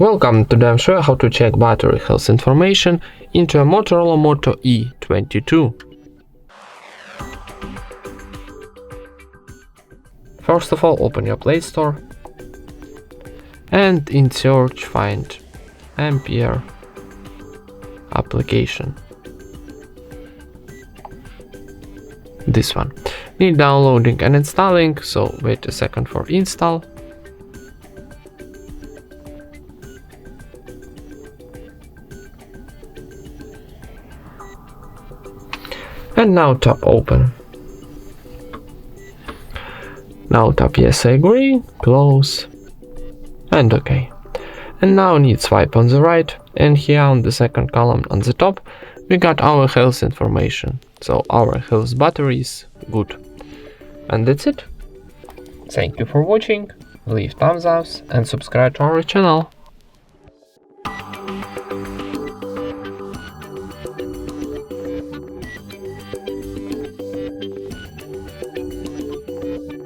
Welcome, today I'm showing how to check battery health information into a Motorola Moto E22. First of all, open your Play Store and in search find Ampere application. This one. Need downloading and installing, so wait a second for install. And now tap open. Now tap yes I agree, close and OK. And now need swipe on the right, and here on the second column on the top we got our health information. So our health battery is good. And that's it. Thank you for watching, leave thumbs up and subscribe to our channel.